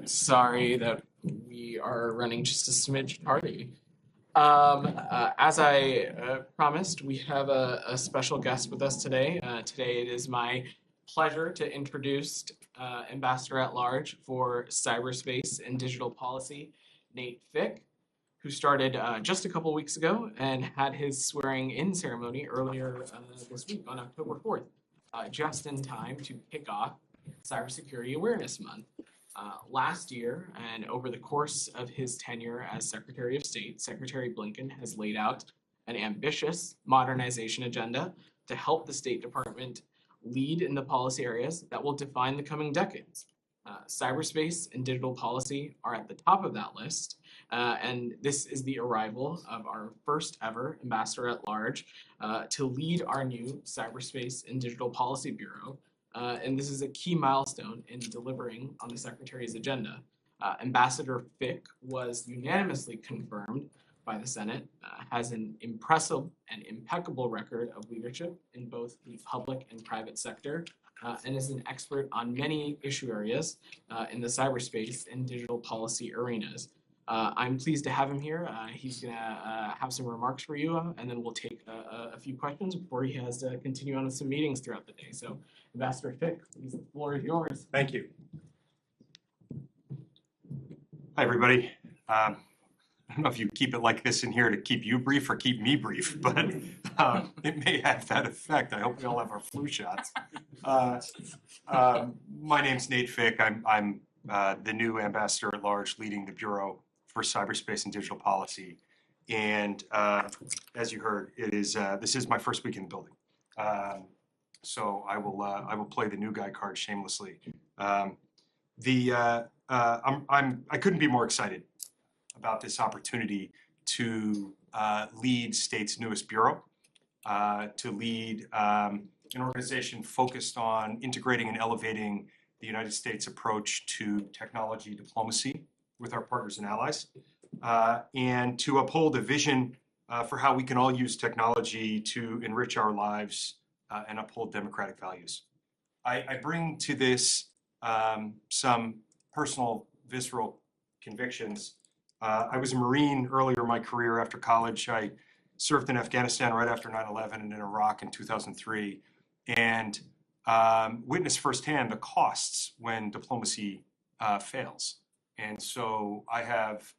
Sorry that we are running just a smidge tardy. As I promised, we have a special guest with us today. Today it is my pleasure to introduce Ambassador at Large for Cyberspace and Digital Policy, Nate Fick, who started just a couple weeks ago and had his swearing in ceremony earlier this week on October 4th, just in time to kick off Cybersecurity Awareness Month. Last year, and over the course of his tenure as Secretary of State, Secretary Blinken has laid out an ambitious modernization agenda to help the State Department lead in the policy areas that will define the coming decades. Cyberspace and digital policy are at the top of that list, and this is the arrival of our first ever ambassador at large to lead our new Cyberspace and Digital Policy Bureau, and this is a key milestone in delivering on the Secretary's agenda. Ambassador Fick was unanimously confirmed by the Senate, has an impressive and impeccable record of leadership in both the public and private sector, and is an expert on many issue areas in the cyberspace and digital policy arenas. I'm pleased to have him here. He's going to have some remarks for you, and then we'll take a few questions before he has to continue on with some meetings throughout the day. So, Ambassador Fick, please, the floor is yours. Thank you. Hi, everybody. I don't know if you keep it like this in here to keep you brief or keep me brief, but it may have that effect. I hope we all have our flu shots. My name's Nate Fick. I'm the new ambassador at large leading the Bureau for Cyberspace and Digital Policy. And as you heard, this is my first week in the building. So I will play the new guy card shamelessly. I couldn't be more excited about this opportunity to lead state's newest bureau, to lead an organization focused on integrating and elevating the United States approach to technology diplomacy with our partners and allies, and to uphold a vision for how we can all use technology to enrich our lives and uphold democratic values. I bring to this some personal, visceral convictions. I was a Marine earlier in my career after college. I served in Afghanistan right after 9/11 and in Iraq in 2003, and witnessed firsthand the costs when diplomacy fails. And so I have,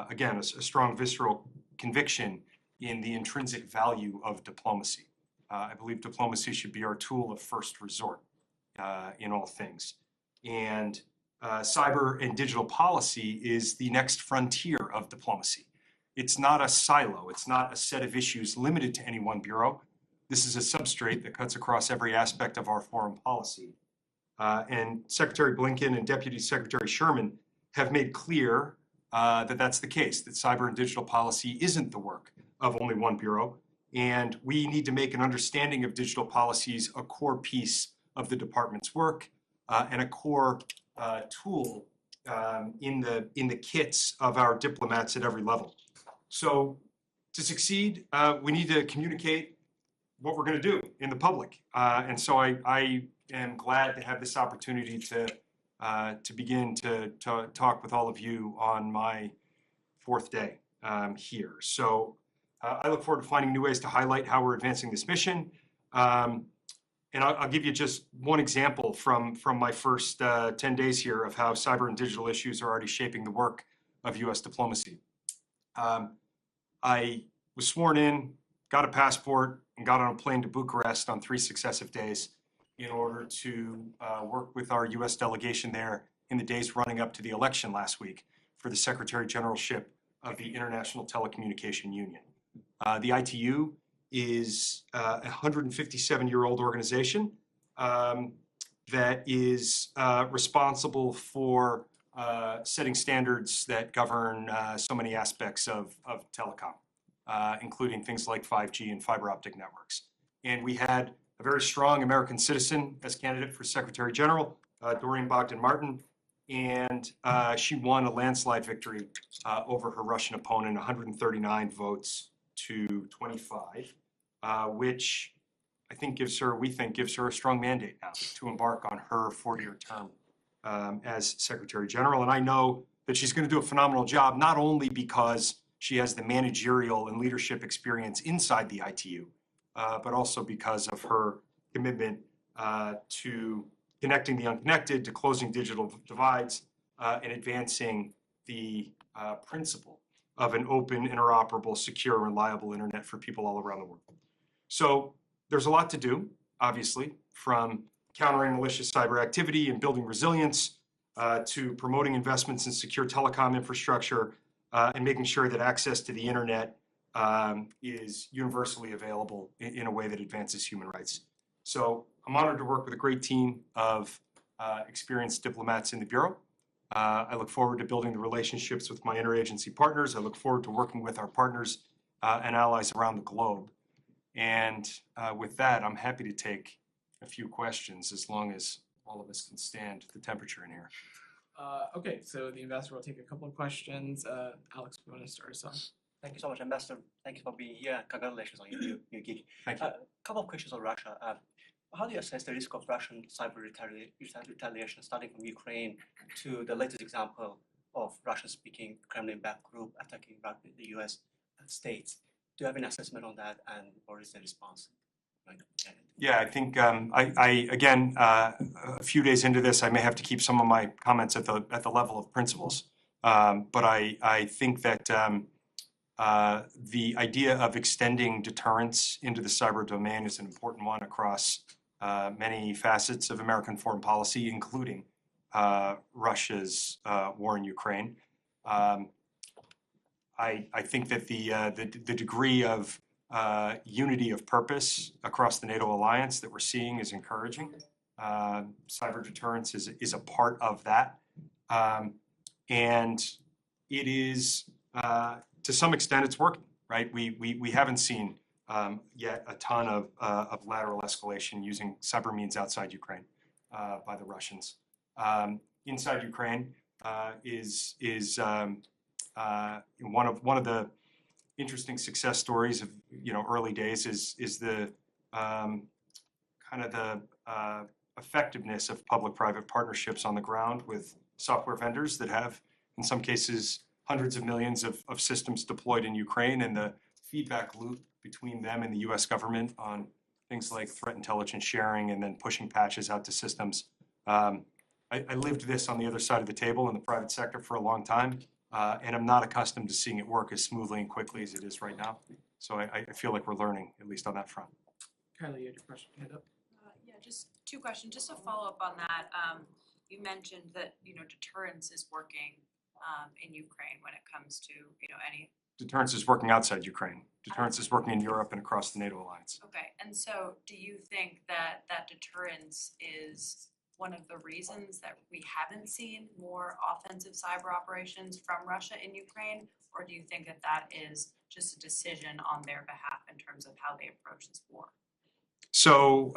again, a strong visceral conviction in the intrinsic value of diplomacy. I believe diplomacy should be our tool of first resort in all things. And cyber and digital policy is the next frontier of diplomacy. It's not a silo. It's not a set of issues limited to any one bureau. This is a substrate that cuts across every aspect of our foreign policy. And Secretary Blinken and Deputy Secretary Sherman have made clear that that's the case, that cyber and digital policy isn't the work of only one bureau. And we need to make an understanding of digital policies a core piece of the department's work and a core tool in the kits of our diplomats at every level. So to succeed, we need to communicate what we're going to do in the public. And so I am glad to have this opportunity to begin to talk with all of you on my fourth day here. So I look forward to finding new ways to highlight how we're advancing this mission. And I'll give you just one example from my first 10 days here of how cyber and digital issues are already shaping the work of U.S. diplomacy. I was sworn in, got a passport, and got on a plane to Bucharest on 3 successive days in order to work with our U.S. delegation there in the days running up to the election last week for the Secretary Generalship of the International Telecommunication Union. The ITU is a 157-year-old organization that is responsible for setting standards that govern so many aspects of telecom, including things like 5G and fiber optic networks. And we had a very strong American citizen as candidate for Secretary General, Doreen Bogdan-Martin, and she won a landslide victory over her Russian opponent, 139 votes to 25, which I think we think gives her a strong mandate now to embark on her 4-year term as Secretary General. And I know that she's going to do a phenomenal job, not only because she has the managerial and leadership experience inside the ITU, but also because of her commitment to connecting the unconnected, to closing digital divides, and advancing the principle of an open, interoperable, secure, reliable internet for people all around the world. So there's a lot to do, obviously, from countering malicious cyber activity and building resilience to promoting investments in secure telecom infrastructure and making sure that access to the internet is universally available in a way that advances human rights. So I'm honored to work with a great team of experienced diplomats in the Bureau. I look forward to building the relationships with my interagency partners. I look forward to working with our partners and allies around the globe. And with that, I'm happy to take a few questions as long as all of us can stand the temperature in here. Okay, so the ambassador will take a couple of questions. Alex, we want to start us off. Thank you so much, Ambassador. Thank you for being here. Congratulations on your new gig. Thank you. A couple of questions on Russia. How do you assess the risk of Russian cyber retaliation, starting from Ukraine to the latest example of Russian-speaking Kremlin-backed group attacking the U.S. states? Do you have an assessment on that, and what is the response? Yeah, I think again, a few days into this, I may have to keep some of my comments at the level of principles. But I think that the idea of extending deterrence into the cyber domain is an important one across many facets of American foreign policy, including Russia's war in Ukraine. I think that the degree of unity of purpose across the NATO alliance that we're seeing is encouraging. Cyber deterrence is a part of that. And it is, to some extent, it's working, right? We haven't seen yet a ton of lateral escalation using cyber means outside Ukraine by the Russians. Inside Ukraine is one of the interesting success stories of early days is the kind of the effectiveness of public-private partnerships on the ground with software vendors that have, in some cases, hundreds of millions of systems deployed in Ukraine, and the feedback loop between them and the U.S. government on things like threat intelligence sharing and then pushing patches out to systems. I lived this on the other side of the table in the private sector for a long time. And I'm not accustomed to seeing it work as smoothly and quickly as it is right now. So I feel like we're learning, at least on that front. Kylie, you had your question hand up. Yeah, just two questions. Just to follow up on that, you mentioned that deterrence is working in Ukraine when it comes to any. Deterrence is working outside Ukraine. Deterrence is working in Europe and across the NATO alliance. Okay, and so do you think that deterrence is one of the reasons that we haven't seen more offensive cyber operations from Russia in Ukraine, or do you think that that is just a decision on their behalf in terms of how they approach this war? So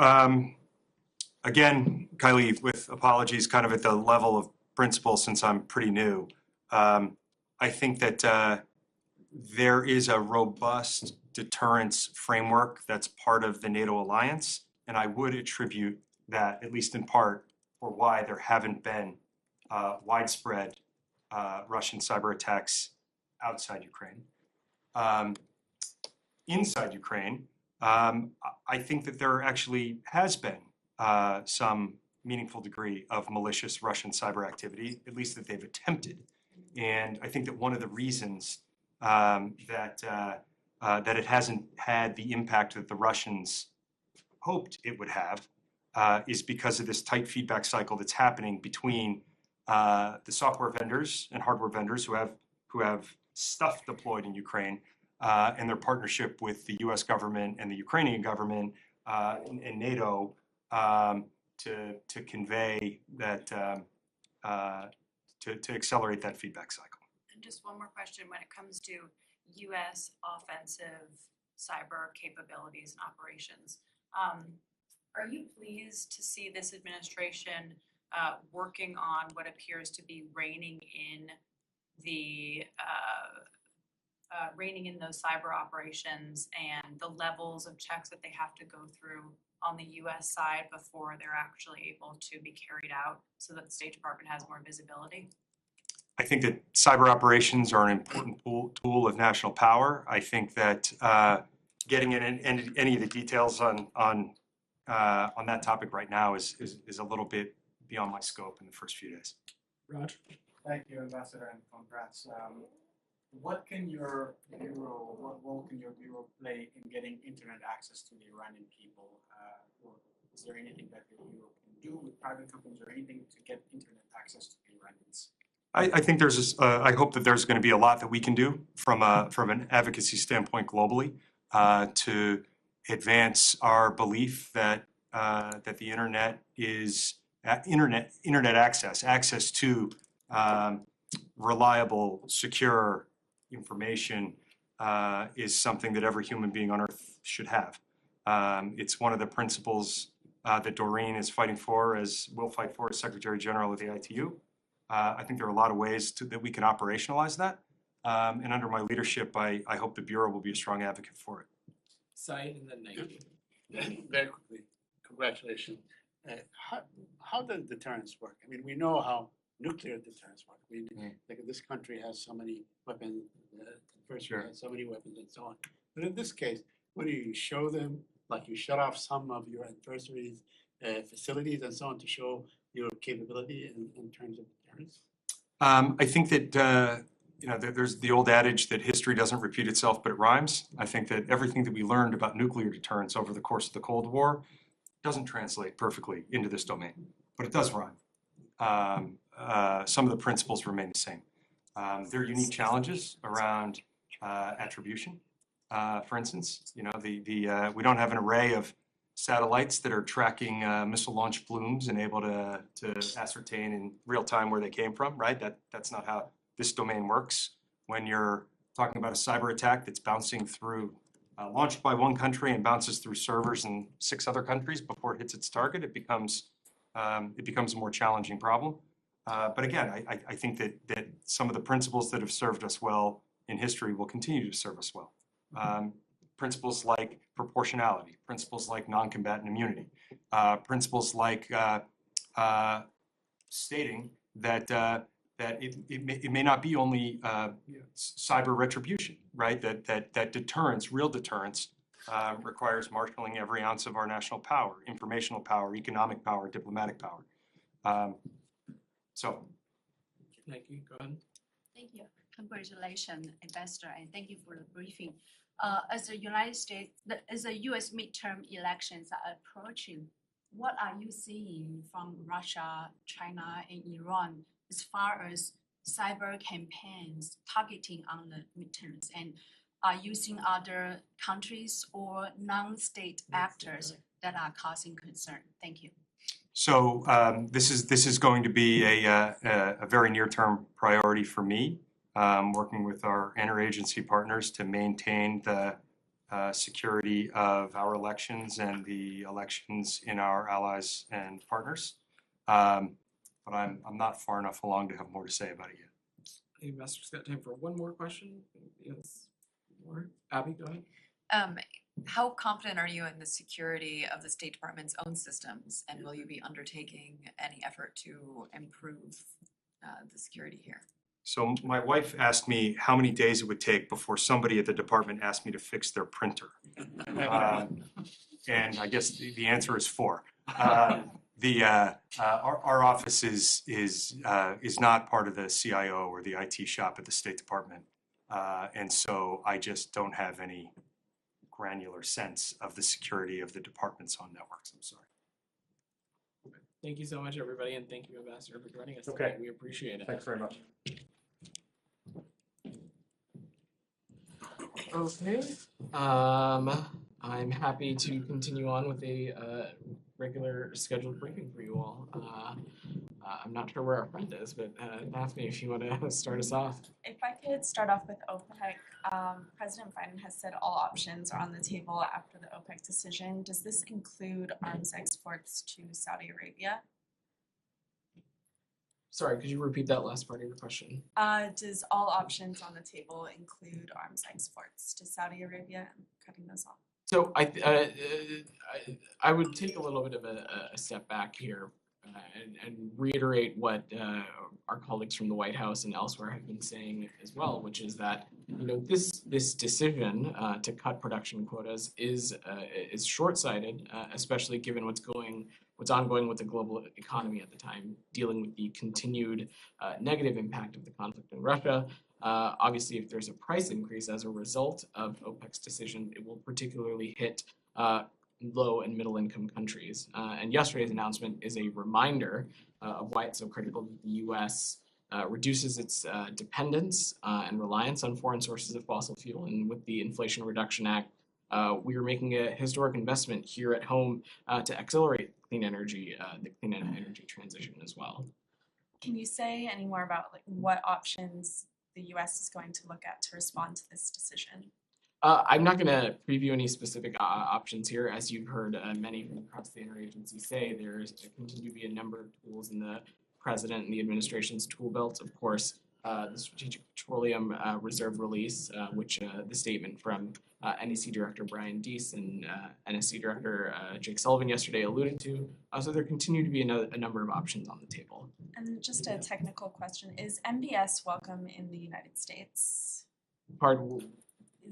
again, Kylie, with apologies, kind of at the level of principle, since I'm pretty new, I think that there is a robust deterrence framework that's part of the NATO alliance, and I would attribute that, at least in part, for why there haven't been widespread Russian cyber attacks outside Ukraine. Inside Ukraine, I think that there actually has been some meaningful degree of malicious Russian cyber activity, at least that they've attempted. And I think that one of the reasons that it hasn't had the impact that the Russians hoped it would have is because of this tight feedback cycle that's happening between the software vendors and hardware vendors who have stuff deployed in Ukraine and their partnership with the U.S. government and the Ukrainian government and NATO to convey that to accelerate that feedback cycle. And just one more question: when it comes to U.S. offensive cyber capabilities and operations. Are you pleased to see this administration working on what appears to be reining in those cyber operations and the levels of checks that they have to go through on the US side before they're actually able to be carried out so that the State Department has more visibility? I think that cyber operations are an important tool of national power. I think that getting in any of the details on that topic right now is a little bit beyond my scope in the first few days. Raj? Thank you, Ambassador, and congrats. What role can your bureau play in getting internet access to the Iranian people? Or is there anything that the bureau can do with private companies or anything to get internet access to the Iranians? I think I hope that there's going to be a lot that we can do from an advocacy standpoint globally to advance our belief that the internet is internet access to reliable, secure information is something that every human being on Earth should have. It's one of the principles that Doreen is fighting for, as will fight for as Secretary General of the ITU. I think there are a lot of ways that we can operationalize that. And under my leadership, I hope the Bureau will be a strong advocate for it. Saeed and then Nike. Very quickly, congratulations. How does deterrence work? I mean, we know how nuclear deterrence works. Like this country has so many weapons, Sure. has so many weapons and so on. But in this case, what do you show them? Like you shut off some of your adversaries' facilities and so on to show your capability in terms of deterrence? I think that there's the old adage that history doesn't repeat itself, but it rhymes. I think that everything that we learned about nuclear deterrence over the course of the Cold War doesn't translate perfectly into this domain, but it does rhyme. Some of the principles remain the same. There are unique challenges around attribution. For instance, we don't have an array of satellites that are tracking missile launch plumes and able to ascertain in real time where they came from, right? That's not how this domain works. When you're talking about a cyber attack that's bouncing through, launched by one country and bounces through servers in 6 other countries before it hits its target, it becomes a more challenging problem. But again, I think that some of the principles that have served us well in history will continue to serve us well. Principles like proportionality, principles like non-combatant immunity, principles like stating that it may not be only cyber retribution, right? That deterrence, real deterrence, requires marshaling every ounce of our national power, informational power, economic power, diplomatic power. Nike, go ahead. Thank you. Congratulations, Ambassador, and thank you for the briefing. As the U.S. midterm elections are approaching, what are you seeing from Russia, China, and Iran as far as cyber campaigns targeting on the midterms, and are using other countries or non-state actors that are causing concern? Thank you. So this is going to be a very near-term priority for me, working with our interagency partners to maintain the security of our elections and the elections in our allies and partners. But I'm not far enough along to have more to say about it yet. Hey, Master's got time for one more question. Yes. More. Abby, go ahead. How confident are you in the security of the State Department's own systems, and will you be undertaking any effort to improve the security here? So my wife asked me how many days it would take before somebody at the department asked me to fix their printer. And I guess the answer is 4. Our office is not part of the CIO or the IT shop at the State Department. And so I just don't have any granular sense of the security of the department's own networks. I'm sorry. Thank you so much, everybody, and thank you, Ambassador, for joining us. Okay. Today. We appreciate it. Thanks very much. Okay. I'm happy to continue on with a regular scheduled briefing for you all. I'm not sure where our friend is, but Daphne, if you want to start us off. If I could start off with OPEC, President Biden has said all options are on the table after the OPEC decision. Does this include arms exports to Saudi Arabia? Sorry, could you repeat that last part of your question? Does all options on the table include arms exports to Saudi Arabia and cutting those off? So I would take a little bit of a step back here and reiterate what our colleagues from the White House and elsewhere have been saying as well, which is that this decision to cut production quotas is short-sighted, especially given what's ongoing with the global economy at the time, dealing with the continued negative impact of the conflict in Russia. Obviously, if there's a price increase as a result of OPEC's decision, it will particularly hit low and middle income countries. And yesterday's announcement is a reminder of why it's so critical that the US reduces its dependence and reliance on foreign sources of fossil fuel. And with the Inflation Reduction Act, we are making a historic investment here at home to accelerate clean energy, the clean energy transition as well. Can you say any more about what options the US is going to look at to respond to this decision? I'm not going to preview any specific options here. As you've heard many from across the interagency say, there continue to be a number of tools in the president and the administration's tool belt. Of course, the Strategic Petroleum Reserve release, which the statement from NEC Director Brian Deese and NSC Director Jake Sullivan yesterday alluded to. So there continue to be a number of options on the table. And just a technical question, is MBS welcome in the United States? Pardon?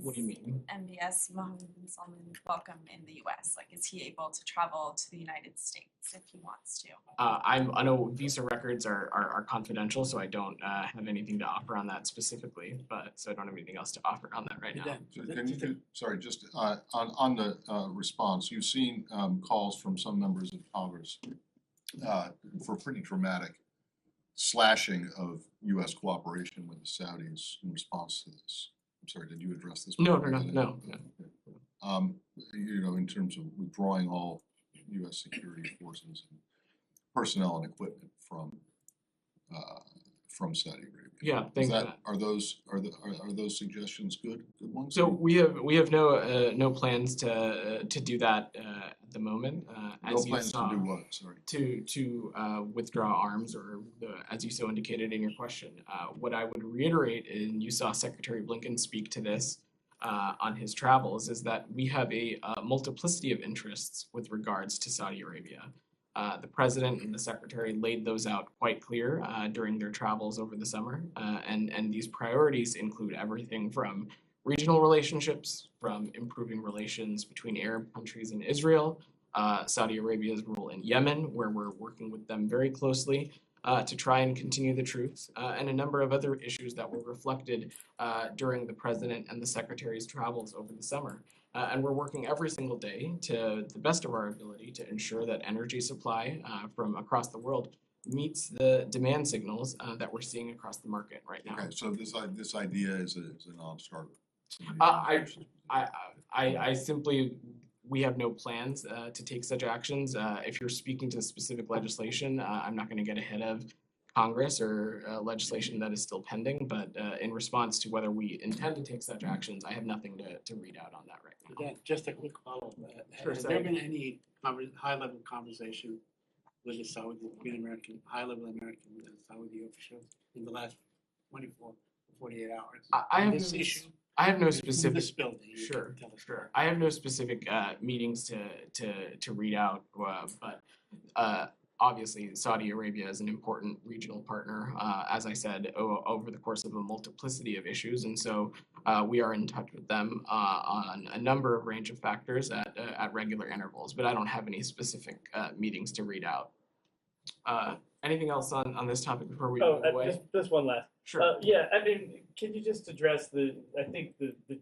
What do you mean? MBS Mohammed bin Salman welcome in the US? Like, is he able to travel to the United States if he wants to? I know visa records are confidential, so I don't have anything to offer on that specifically. So I don't have anything else to offer on that right now. So can you, sorry, just on the response, you've seen calls from some members of Congress for pretty dramatic slashing of U.S. cooperation with the Saudis in response to this. I'm sorry, did you address this? No. In terms of withdrawing all U.S. security forces and personnel and equipment from Saudi Arabia. Yeah, thanks for that. Are those suggestions good ones? So we have no plans to do that at the moment. No plans to do what? Sorry. To withdraw arms, or as you so indicated in your question. What I would reiterate, and you saw Secretary Blinken speak to this on his travels, is that we have a multiplicity of interests with regards to Saudi Arabia. The president and the secretary laid those out quite clear during their travels over the summer. And these priorities include everything from regional relationships, from improving relations between Arab countries and Israel, Saudi Arabia's role in Yemen, where we're working with them very closely to try and continue the truce, and a number of other issues that were reflected during the president and the secretary's travels over the summer. And we're working every single day to the best of our ability to ensure that energy supply from across the world meets the demand signals that we're seeing across the market right now. Okay, so this idea is a non-starter. I simply, we have no plans to take such actions. If you're speaking to specific legislation, I'm not going to get ahead of Congress or legislation that is still pending, but in response to whether we intend to take such actions, I have nothing to read out on that right now. Yeah, just a quick follow-up. Sure, Has there been any high-level conversation with the Saudi, high-level American Saudi officials in the last 24, 48 hours? I have no specific. This building. Sure. I have no specific meetings to read out, but obviously Saudi Arabia is an important regional partner, as I said, over the course of a multiplicity of issues, and so we are in touch with them on a number of range of factors at regular intervals. But I don't have any specific meetings to read out. Anything else on this topic before we move away? Just one last. Sure. Yeah, I mean, can you just address the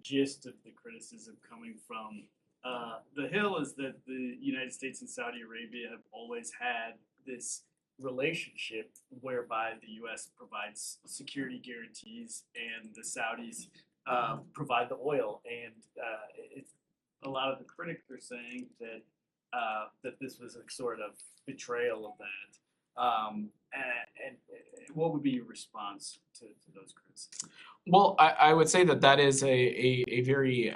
gist of the criticism coming from the Hill is that the United States and Saudi Arabia have always had this relationship whereby the U.S. provides security guarantees and the Saudis provide the oil, and it's a lot of the critics are saying that that this was a sort of betrayal of that. And what would be your response to those criticisms? Well, I would say that is a very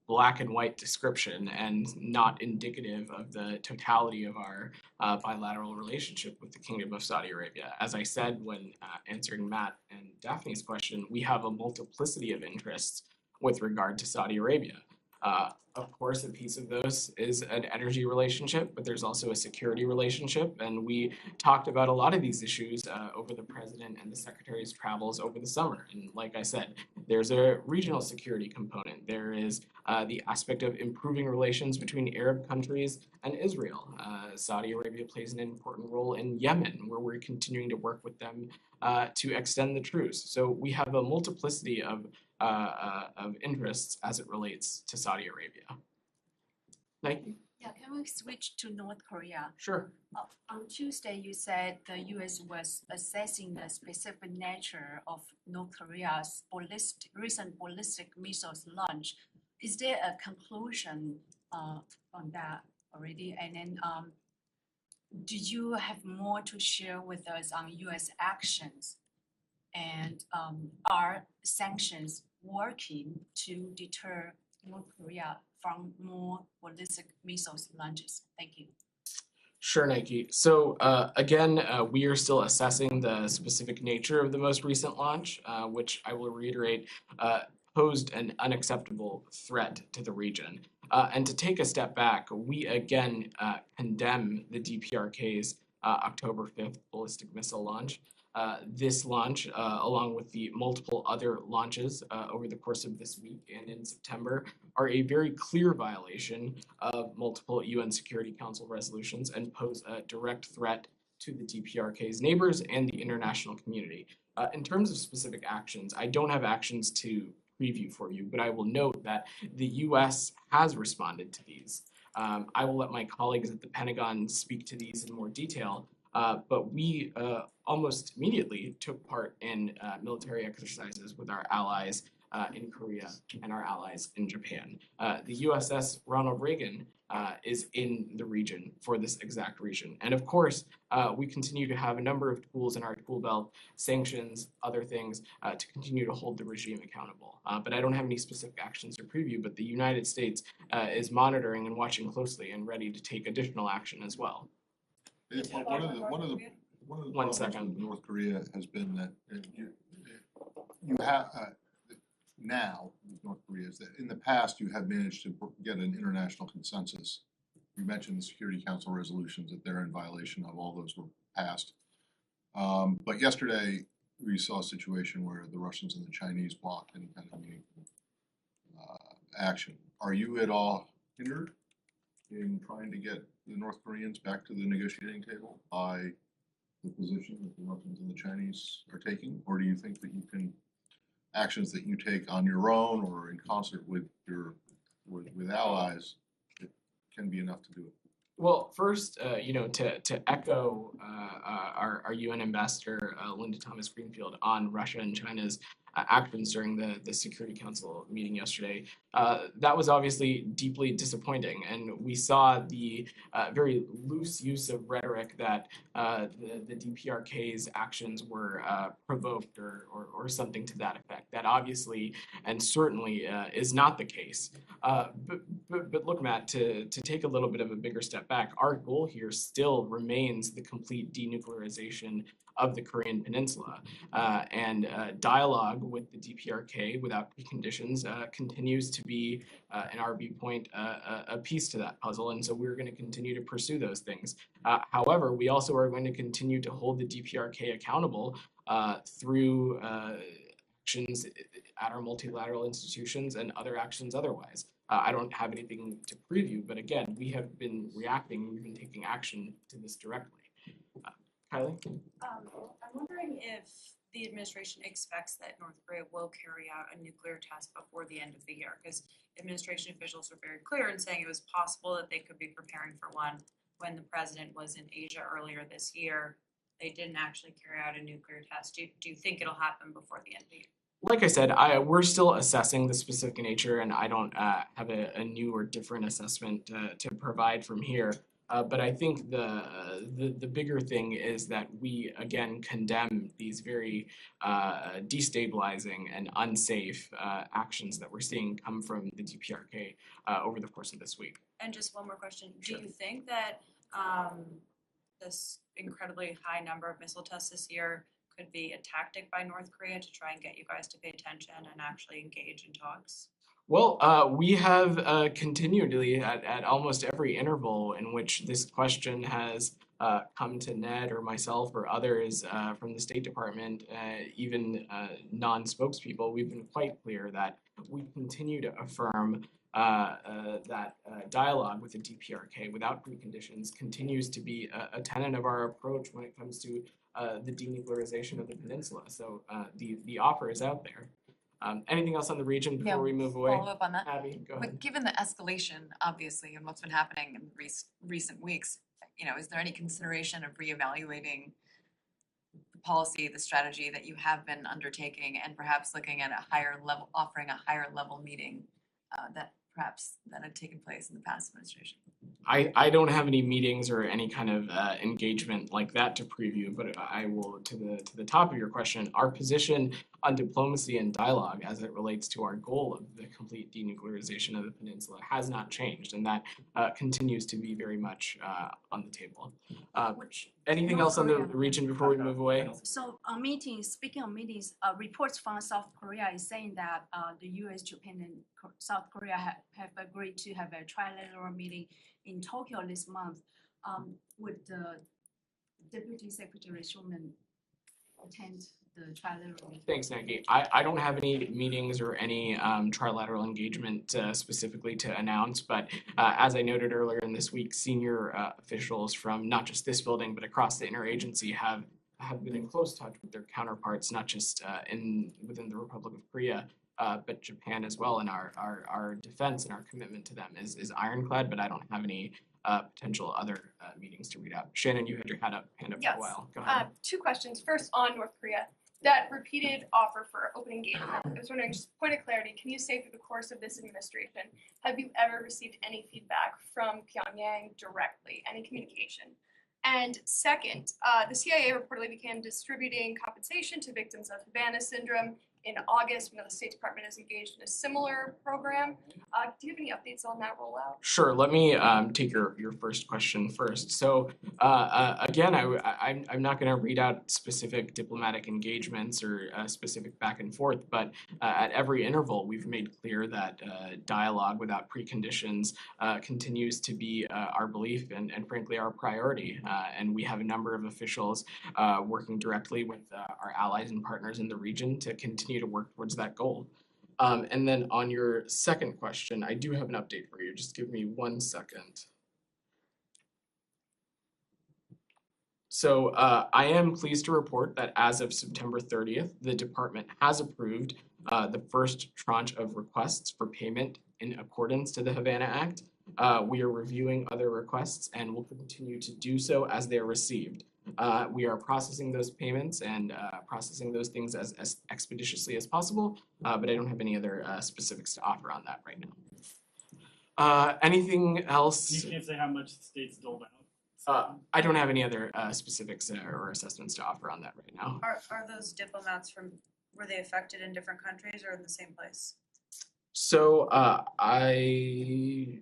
black and white description and not indicative of the totality of our bilateral relationship with the Kingdom of Saudi Arabia. As I said when answering Matt and Daphne's question, we have a multiplicity of interests with regard to Saudi Arabia. Of course, a piece of those is an energy relationship, but there's also a security relationship. And we talked about a lot of these issues over the president and the secretary's travels over the summer. And like I said, there's a regional security component. There is the aspect of improving relations between Arab countries and Israel. Saudi Arabia plays an important role in Yemen, where we're continuing to work with them to extend the truce. So we have a multiplicity of interests as it relates to Saudi Arabia. Nike? Yeah, can we switch to North Korea? Sure. On Tuesday, you said the U.S. was assessing the specific nature of North Korea's recent ballistic missiles launch. Is there a conclusion on that already? And then, do you have more to share with us on U.S. actions? And are sanctions working to deter North Korea from more ballistic missiles launches? Thank you. Sure, Nike. So again, we are still assessing the specific nature of the most recent launch, which I will reiterate, posed an unacceptable threat to the region. And to take a step back, we again condemn the DPRK's October 5th ballistic missile launch. This launch, along with the multiple other launches over the course of this week and in September, are a very clear violation of multiple UN Security Council resolutions and pose a direct threat to the DPRK's neighbors and the international community. In terms of specific actions, I don't have actions to preview for you, but I will note that the US has responded to these. I will let my colleagues at the Pentagon speak to these in more detail. But we almost immediately took part in military exercises with our allies in Korea and our allies in Japan. The USS Ronald Reagan is in the region for this exact reason. And of course, we continue to have a number of tools in our tool belt, sanctions, other things, to continue to hold the regime accountable. But I don't have any specific actions to preview, but the United States is monitoring and watching closely and ready to take additional action as well. One of the One problems second. with North Korea has been that you have now with North Korea is that in the past you have managed to get an international consensus. You mentioned the Security Council resolutions that they're in violation of. All those were passed. But yesterday we saw a situation where the Russians and the Chinese blocked any kind of meaningful action. Are you at all hindered in trying to get the North Koreans back to the negotiating table by the position that the Russians and the Chinese are taking? Or do you think that you can, actions that you take on your own or in concert with your with allies, it can be enough to do it? Well, first, to echo our UN ambassador, Linda Thomas Greenfield, on Russia and China's actions during the Security Council meeting yesterday, that was obviously deeply disappointing. And we saw the very loose use of rhetoric that the DPRK's actions were provoked or something to that effect. That obviously and certainly is not the case. But look, Matt, to take a little bit of a bigger step back, our goal here still remains the complete denuclearization of the Korean Peninsula. And dialogue with the DPRK without preconditions continues to be, in our viewpoint, a piece to that puzzle. And so we're going to continue to pursue those things. However, we also are going to continue to hold the DPRK accountable through actions at our multilateral institutions and other actions otherwise. I don't have anything to preview, but again, we have been reacting, we've been taking action to this directly. Kylie? I'm wondering if the administration expects that North Korea will carry out a nuclear test before the end of the year, because administration officials were very clear in saying it was possible that they could be preparing for one when the president was in Asia earlier this year. They didn't actually carry out a nuclear test. Do you think it'll happen before the end of the year? Like I said, we're still assessing the specific nature, and I don't have a new or different assessment to provide from here. But I think the bigger thing is that we again condemn these very destabilizing and unsafe actions that we're seeing come from the DPRK over the course of this week. And just one more question. Sure. Do you think that this incredibly high number of missile tests this year could be a tactic by North Korea to try and get you guys to pay attention and actually engage in talks? Well, we have continually at almost every interval in which this question has come to Ned or myself or others from the State Department, even non-spokespeople, we've been quite clear that we continue to affirm that dialogue with the DPRK without preconditions continues to be a tenet of our approach when it comes to the denuclearization of the peninsula. So the offer is out there. Anything else on the region before Yeah, we move away? Follow up on that. Abby, go ahead. But given the escalation, obviously, and what's been happening in recent weeks, is there any consideration of reevaluating the policy, the strategy that you have been undertaking, and perhaps looking at a higher level, offering a higher level meeting that had taken place in the past administration? I don't have any meetings or any kind of engagement like that to preview, but I will, to the top of your question, our position on diplomacy and dialogue as it relates to our goal of the complete denuclearization of the peninsula has not changed, and that continues to be very much on the table. Anything North else on the Korea. region before we move away? So speaking of meetings, reports from South Korea is saying that the US, Japan, and South Korea have agreed to have a trilateral meeting in Tokyo this month. Would the Deputy Secretary Schulman attend the trilateral meeting? Thanks, Nikki. I don't have any meetings or any trilateral engagement specifically to announce, but as I noted earlier in this week, senior officials from not just this building, but across the interagency have been in close touch with their counterparts, not just within the Republic of Korea, but Japan as well. And our defense and our commitment to them is ironclad, but I don't have any potential other meetings to read out. Shannon, you had your hand up for Yes. a while. Go ahead. Two questions. First, on North Korea, that repeated offer for open engagement. I was wondering, just point of clarity, can you say through the course of this administration, have you ever received any feedback from Pyongyang directly, any communication? And second, the CIA reportedly began distributing compensation to victims of Havana syndrome in August. We know the State Department is engaged in a similar program. Do you have any updates on that rollout? Sure. Let me take your first question first. So again, I'm not going to read out specific diplomatic engagements or specific back and forth, but at every interval, we've made clear that dialogue without preconditions continues to be our belief and frankly our priority. And we have a number of officials working directly with our allies and partners in the region to continue to work towards that goal. And then on your second question, I do have an update for you. Just give me 1 second. So I am pleased to report that as of September 30th, the department has approved the first tranche of requests for payment in accordance to the Havana Act. We are reviewing other requests and will continue to do so as they are received. We are processing those payments and processing those things as expeditiously as possible, but I don't have any other specifics to offer on that right now. Anything else? You can't say how much the state's doled out. I don't have any other specifics or assessments to offer on that right now. Are those diplomats were they affected in different countries or in the same place? So I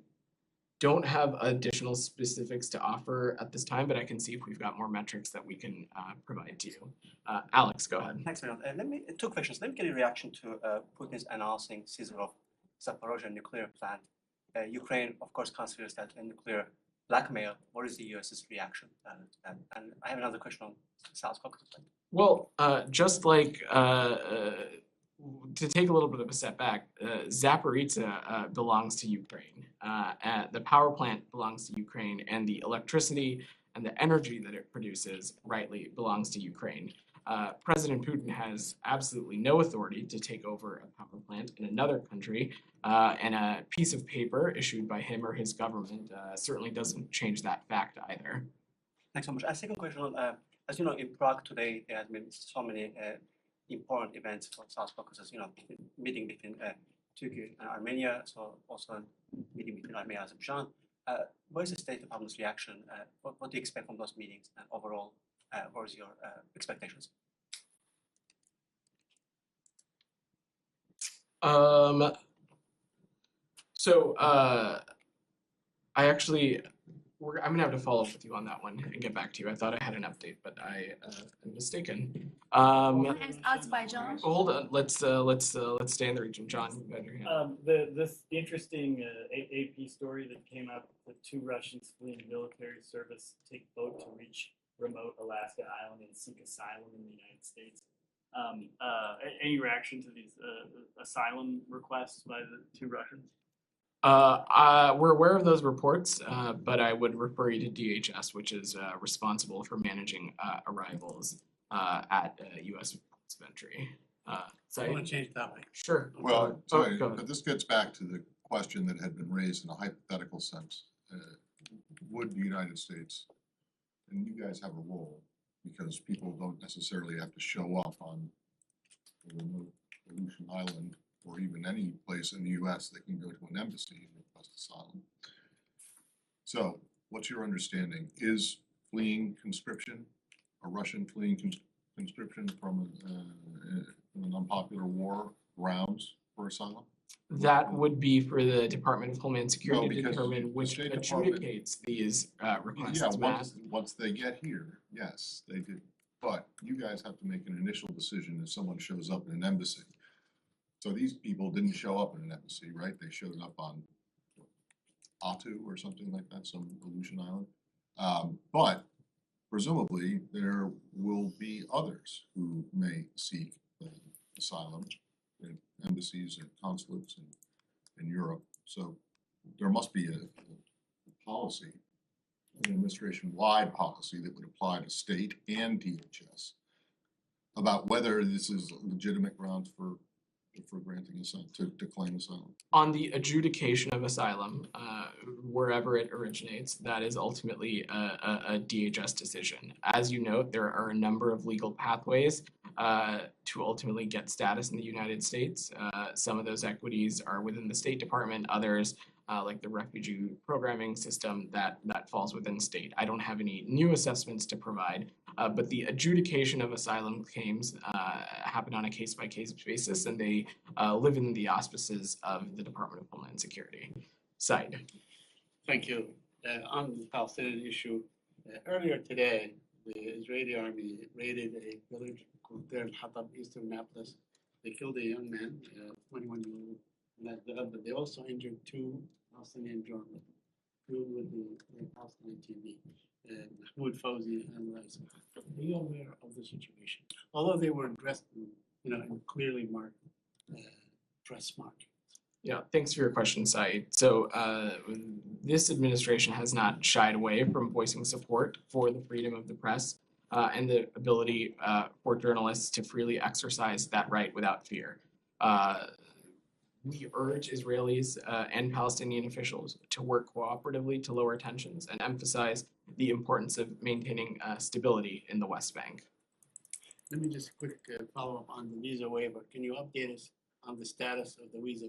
don't have additional specifics to offer at this time, but I can see if we've got more metrics that we can provide to you. Alex, go ahead. Thanks, Leon. Two questions. Let me get a reaction to Putin's announcing seizure of Zaporozhye nuclear plant. Ukraine, of course, considers that a nuclear blackmail. What is the U.S.'s reaction to that? And I have another question on South Caucasus. Well, just like to take a little bit of a step back, Zaporizhzhia belongs to Ukraine. The power plant belongs to Ukraine, and the electricity and the energy that it produces rightly belongs to Ukraine. President Putin has absolutely no authority to take over a power plant in another country, and a piece of paper issued by him or his government certainly doesn't change that fact either. Thanks so much. A second question, as you know, in Prague today, there has been so many important events for South Caucasus, meeting between Turkey and Armenia, so also meeting between Armenia and Azerbaijan. What is the State Department's reaction? What do you expect from those meetings? And overall, what is your expectations? So I actually I'm gonna have to follow up with you on that one and get back to you. I thought I had an update, but I am mistaken. Can I ask Azerbaijan? Hold on. Let's stay in the region. John, you had your hand. This interesting AP story that came out with 2 Russians fleeing military service take boat to reach remote Alaska Island and seek asylum in the United States. Any reaction to these asylum requests by the 2 Russians? We're aware of those reports, but I would refer you to DHS, which is responsible for managing arrivals at U.S. ports of entry. So I want to change topic. Sure. Well, Go sorry, ahead. but this gets back to the question that had been raised in a hypothetical sense. Would the United States, and you guys have a role, because people don't necessarily have to show up on the remote Aleutian Island or even any place in the US, they can go to an embassy and request asylum. So what's your understanding? Is fleeing conscription, a Russian fleeing conscription from an unpopular war, grounds for asylum? That would be for the Department of Homeland Security to because determine the which State Department- adjudicates these requests. Yeah, Matt. once they get here, yes, they do. But you guys have to make an initial decision if someone shows up in an embassy. So these people didn't show up in an embassy, right? They showed up on Attu or something like that, some Aleutian island. But presumably there will be others who may seek asylum in embassies and consulates in Europe. So there must be a policy, an administration-wide policy that would apply to state and DHS about whether this is legitimate grounds for granting asylum, to claim asylum. On the adjudication of asylum, wherever it originates, that is ultimately a DHS decision. As you note, there are a number of legal pathways to ultimately get status in the United States. Some of those equities are within the State Department, others like the refugee programming system that falls within state. I don't have any new assessments to provide, but the adjudication of asylum claims happen on a case-by-case basis, and they live in the auspices of the Department of Homeland Security. Said. Thank you. On the Palestinian issue, earlier today, the Israeli army raided a village called Deir al-Hatab, east of Nablus. They killed a young man, 21-year-old, but they also injured 2 Palestinian journalists, 2 with the Palestinian TV, Mahmoud Fawzi and Raisa. Are you aware of the situation? Although they were dressed in clearly marked dress markings. Yeah, thanks for your question, Saeed. So this administration has not shied away from voicing support for the freedom of the press and the ability for journalists to freely exercise that right without fear. We urge Israelis and Palestinian officials to work cooperatively to lower tensions and emphasize the importance of maintaining stability in the West Bank. Let me just quick follow up on the visa waiver. Can you update us on the status of the visa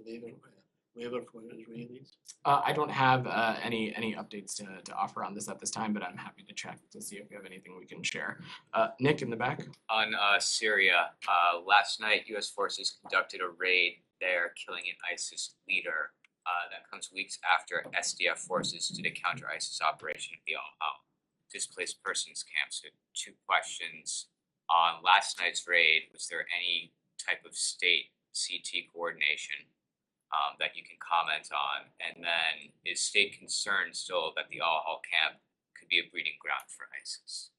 waiver for Israelis? I don't have any updates to offer on this at this time, but I'm happy to check to see if we have anything we can share. Nick in the back. On Syria, last night U.S. forces conducted a raid there, killing an ISIS leader. That comes weeks after SDF forces did a counter-ISIS operation at the Al-Hol displaced persons camp. So 2 questions. On last night's raid, was there any type of state CT coordination that you can comment on? And then is state concerned still that the Al-Hol camp could be a breeding ground for ISIS?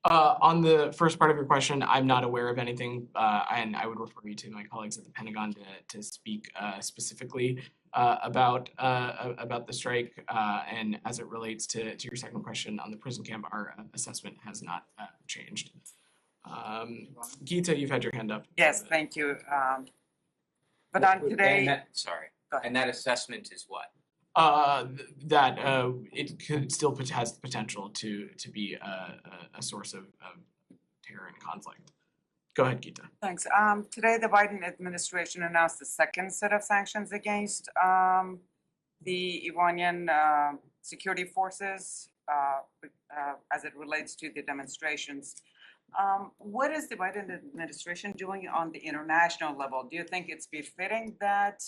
On the first part of your question, I'm not aware of anything, and I would refer you to my colleagues at the Pentagon to speak specifically about the strike. And as it relates to your second question on the prison camp, our assessment has not changed. Geeta, you've had your hand up. Yes, thank you. But on today, And that assessment is what? That it could still has the potential to be a source of terror and conflict. Go ahead, Geeta. thanks. Today, the Biden administration announced the second set of sanctions against the Iranian security forces as it relates to the demonstrations. What is the Biden administration doing on the international level? Do you think it's befitting that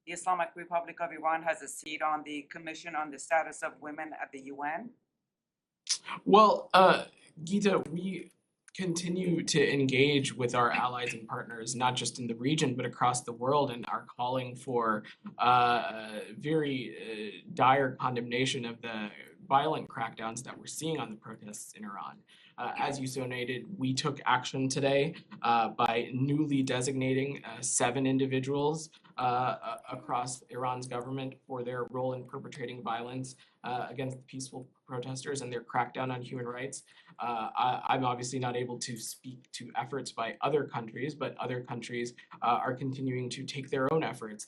the Islamic Republic of Iran has a seat on the Commission on the Status of Women at the UN? Well, Geeta, we continue to engage with our allies and partners, not just in the region, but across the world, and are calling for very dire condemnation of the violent crackdowns that we're seeing on the protests in Iran. As you so noted, we took action today by newly designating 7 individuals across Iran's government for their role in perpetrating violence against the peaceful protesters and their crackdown on human rights. I'm obviously not able to speak to efforts by other countries, but other countries are continuing to take their own efforts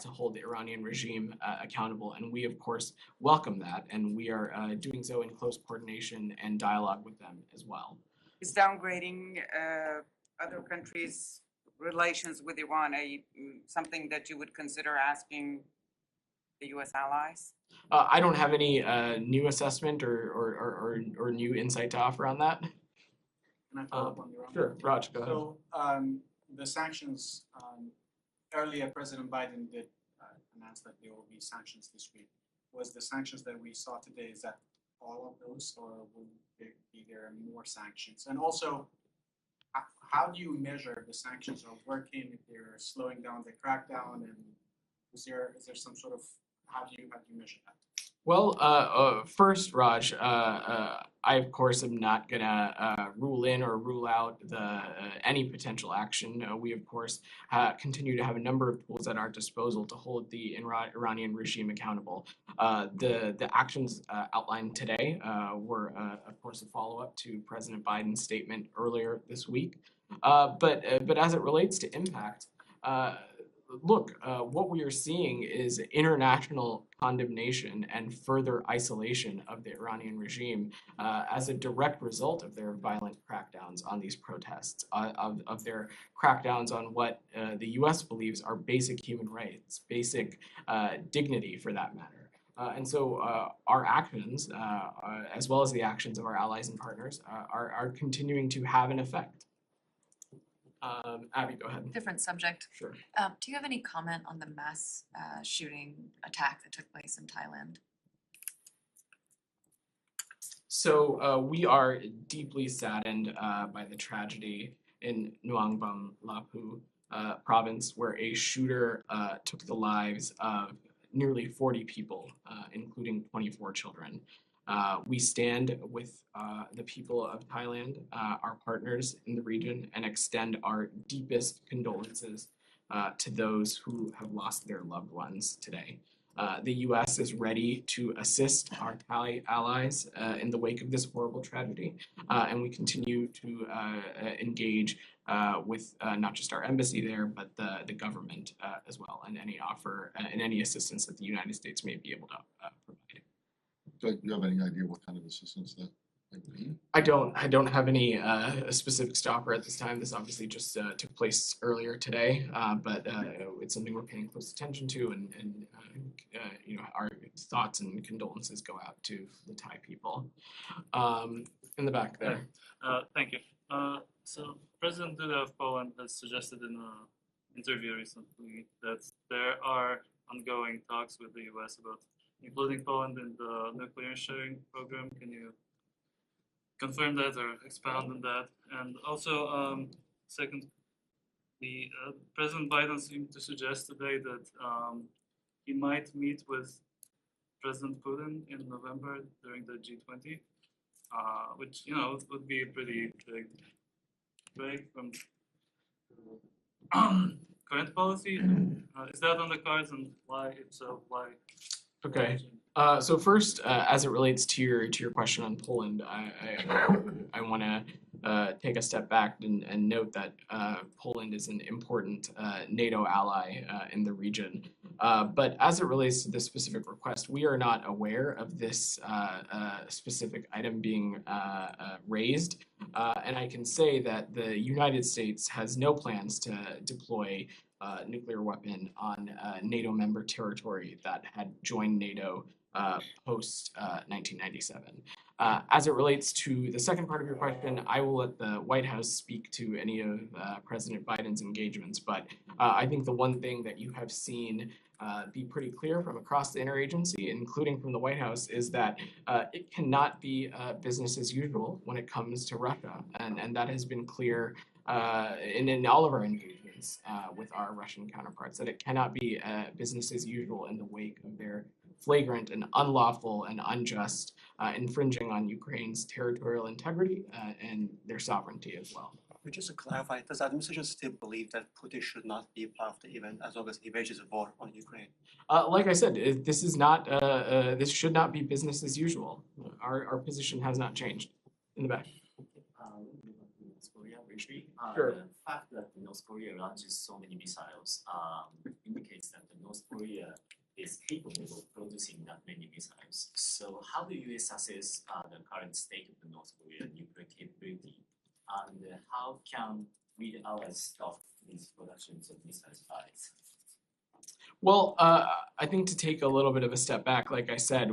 to hold the Iranian regime accountable. And we, of course, welcome that. And we are doing so in close coordination and dialogue with them as well. Is downgrading other countries' relations with Iran something that you would consider asking the U.S. allies? I don't have any new assessment or new insight to offer on that. Can I follow up on Iran? Sure, Raj, go ahead. So the sanctions, earlier President Biden did announce that there will be sanctions this week. Was the sanctions that we saw today, is that all of those, or will there be more sanctions? And also, how do you measure the sanctions are working, if they're slowing down the crackdown, and is there some sort of, how do you measure that? Well, first, Raj, I of course am not gonna rule in or rule out any potential action. We of course continue to have a number of tools at our disposal to hold the Iranian regime accountable. The actions outlined today were of course a follow-up to President Biden's statement earlier this week. But as it relates to impact, look, what we are seeing is international condemnation and further isolation of the Iranian regime as a direct result of their violent crackdowns on these protests, of their crackdowns on what the U.S. believes are basic human rights, basic dignity for that matter. And so our actions, as well as the actions of our allies and partners, are continuing to have an effect. Abby, go ahead. Different subject. Sure. Do you have any comment on the mass shooting attack that took place in Thailand? So we are deeply saddened by the tragedy in Luang Prabang, Lapu province, where a shooter took the lives of nearly 40 people, including 24 children. We stand with the people of Thailand, our partners in the region, and extend our deepest condolences to those who have lost their loved ones today. The U.S. is ready to assist our Thai allies in the wake of this horrible tragedy, and we continue to engage with not just our embassy there, but the government as well, and any offer and any assistance that the United States may be able to provide. Do you have any idea what kind of assistance that might be? I don't have any specifics to offer at this time. This obviously just took place earlier today, but it's something we're paying close attention to, and you know, our thoughts and condolences go out to the Thai people. In the back there. Thank you. So President Duda of Poland has suggested in an interview recently that there are ongoing talks with the U.S. about including Poland in the nuclear sharing program. Can you confirm that or expound on that? And also, second, President Biden seemed to suggest today that he might meet with President Putin in November during the G20, which, you know, would be a pretty big break from current policy. Is that on the cards, and why? If so, why? Okay. So first, as it relates to your question on Poland, I want to take a step back and note that Poland is an important NATO ally in the region. But as it relates to this specific request, we are not aware of this specific item being raised. And I can say that the United States has no plans to deploy nuclear weapon on NATO member territory that had joined NATO post 1997. As it relates to the second part of your question, I will let the White House speak to any of President Biden's engagements, but I think the one thing that you have seen be pretty clear from across the interagency, including from the White House, is that it cannot be business as usual when it comes to Russia, and that has been clear in all of our engagements with our Russian counterparts, that it cannot be business as usual in the wake of their flagrant and unlawful and unjust infringing on Ukraine's territorial integrity and their sovereignty as well. Just to clarify, does the administration still believe that Putin should not be part of the event as long as he wages a war on Ukraine? Like I said, this is not. This should not be business as usual. Our position has not changed. In the back. North Korea briefly. Sure. The fact that North Korea launches so many missiles indicates that North Korea is capable of producing that many missiles. So how do you assess the current state of the North Korean nuclear capability? And how can we always stop these productions of missile sites? Well, I think to take a little bit of a step back, like I said,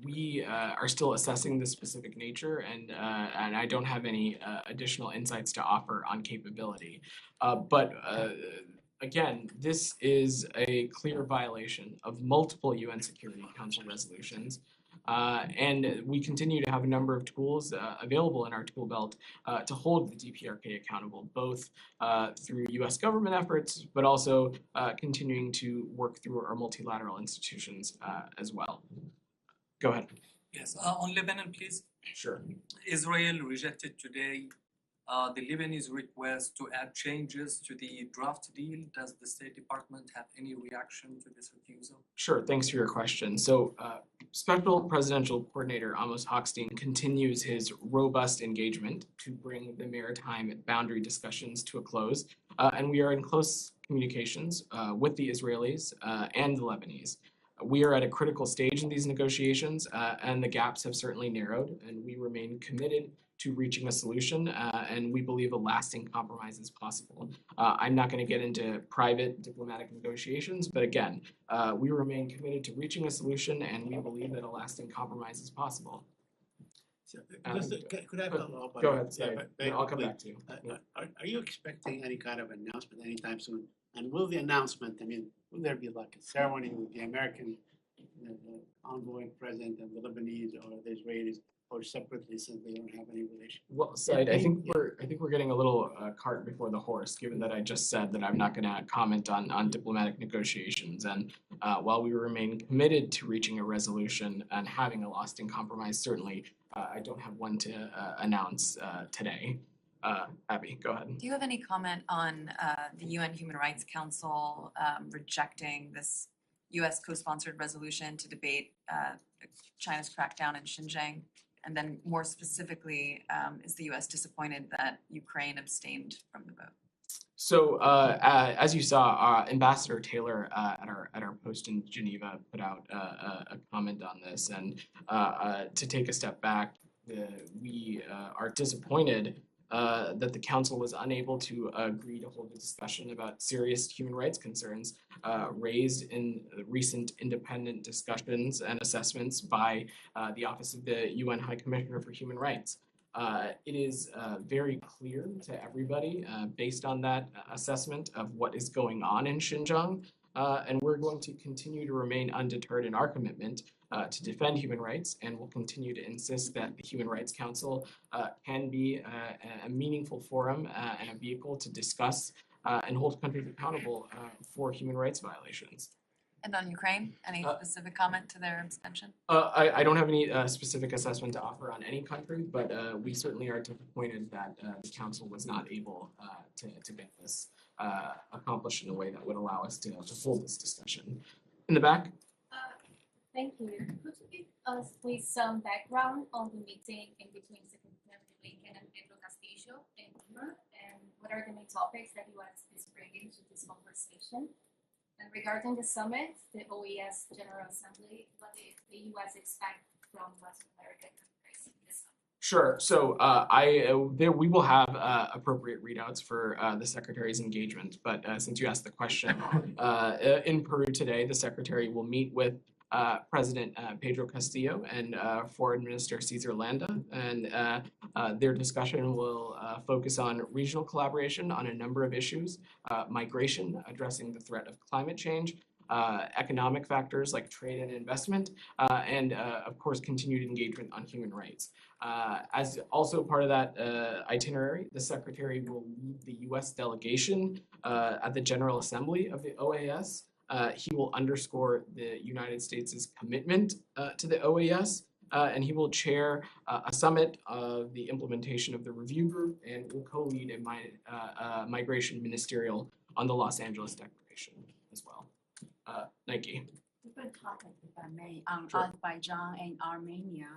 we are still assessing the specific nature, and I don't have any additional insights to offer on capability. But again, this is a clear violation of multiple UN Security Council resolutions. And we continue to have a number of tools available in our tool belt to hold the DPRK accountable, both through US government efforts, but also continuing to work through our multilateral institutions as well. Go ahead. Yes, on Lebanon, please. Sure. Israel rejected today the Lebanese request to add changes to the draft deal. Does the State Department have any reaction to this refusal? Sure, thanks for your question. So Special Presidential Coordinator Amos Hochstein continues his robust engagement to bring the maritime boundary discussions to a close. And we are in close communications with the Israelis and the Lebanese. We are at a critical stage in these negotiations, and the gaps have certainly narrowed, and we remain committed to reaching a solution, and we believe a lasting compromise is possible. I'm not going to get into private diplomatic negotiations, but again, we remain committed to reaching a solution, and we believe that a lasting compromise is possible. Could I follow up on Go that? ahead, sorry. Very I'll come quickly. back to you. Are you expecting any kind of announcement anytime soon? And will the announcement, will there be like a ceremony with the American the envoy president and the Lebanese or the Israelis, or separately since they don't have any relation? Well, Said, I think we're getting a little cart before the horse, given that I just said that I'm not going to comment on diplomatic negotiations. And while we remain committed to reaching a resolution and having a lasting compromise, certainly I don't have one to announce today. Abby, go ahead. Do you have any comment on the UN Human Rights Council rejecting this U.S. co-sponsored resolution to debate China's crackdown in Xinjiang? And then more specifically, is the U.S. disappointed that Ukraine abstained from the vote? So as you saw, Ambassador Taylor at our post in Geneva put out a comment on this. And to take a step back, we are disappointed that the Council was unable to agree to hold a discussion about serious human rights concerns raised in recent independent discussions and assessments by the Office of the UN High Commissioner for Human Rights. It is very clear to everybody, based on that assessment of what is going on in Xinjiang, and we're going to continue to remain undeterred in our commitment to defend human rights, and will continue to insist that the Human Rights Council can be a meaningful forum and a vehicle to discuss and hold countries accountable for human rights violations. And on Ukraine, any specific comment to their abstention? I don't have any specific assessment to offer on any country, but we certainly are disappointed that the Council was not able to get this accomplished in a way that would allow us to hold this discussion. In the back. Thank you. Could you give us please some background on the meeting in between Secretary Blinken and Pedro Castillo in Lima, and what are the main topics that U.S. is bringing to this conversation? And regarding the summit, the OES General Assembly, what did the U.S. expect from Latin American countries this summit? Sure. So we will have appropriate readouts for the Secretary's engagement. But since you asked the question, in Peru today, the Secretary will meet with President Pedro Castillo and Foreign Minister Cesar Landa, and their discussion will focus on regional collaboration on a number of issues, migration, addressing the threat of climate change, economic factors like trade and investment, and of course continued engagement on human rights. As also part of that itinerary, the Secretary will lead the U.S. delegation at the General Assembly of the OAS. He will underscore the United States' commitment to the OAS, and he will chair a summit of the implementation of the review group and will co-lead a migration ministerial on the Los Angeles Declaration as well. Nike. Different topic, if I may, on Sure. Azerbaijan and Armenia.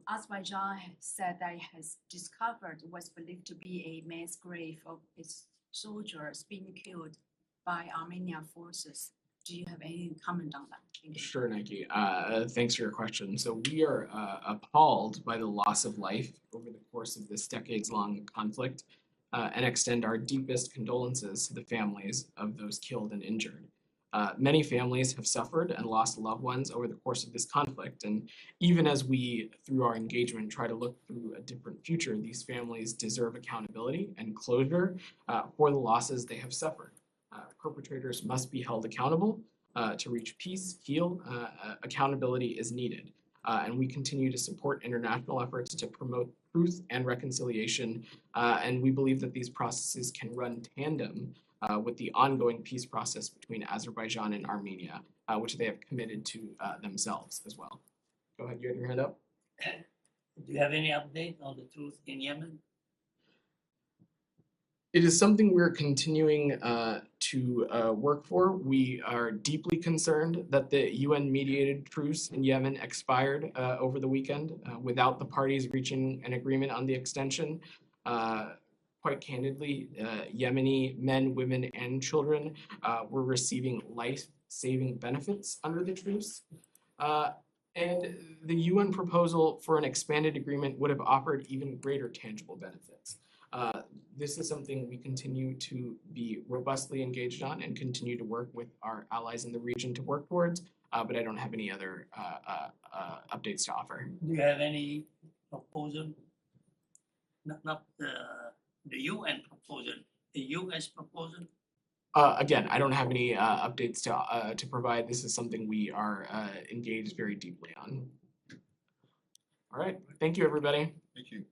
Azerbaijan said that it has discovered what's believed to be a mass grave of its soldiers being killed by Armenian forces. Do you have any comment on that? Thank you. Sure, Nike. Thanks for your question. So we are appalled by the loss of life over the course of this decades-long conflict and extend our deepest condolences to the families of those killed and injured. Many families have suffered and lost loved ones over the course of this conflict, and even as we, through our engagement, try to look through a different future, these families deserve accountability and closure for the losses they have suffered. Perpetrators must be held accountable to reach peace, heal. Accountability is needed, and we continue to support international efforts to promote truth and reconciliation, and we believe that these processes can run tandem with the ongoing peace process between Azerbaijan and Armenia, which they have committed to themselves as well. Go ahead, you had your hand up. Do you have any update on the truth in Yemen? It is something we're continuing to work for. We are deeply concerned that the UN-mediated truce in Yemen expired over the weekend without the parties reaching an agreement on the extension. Quite candidly, Yemeni men, women, and children were receiving life-saving benefits under the truce. And the UN proposal for an expanded agreement would have offered even greater tangible benefits. This is something we continue to be robustly engaged on and continue to work with our allies in the region to work towards, but I don't have any other updates to offer. Do you have any proposal? Not the UN proposal, the US proposal? Again, I don't have any updates to provide. This is something we are engaged very deeply on. All right. Thank you, everybody. Thank you.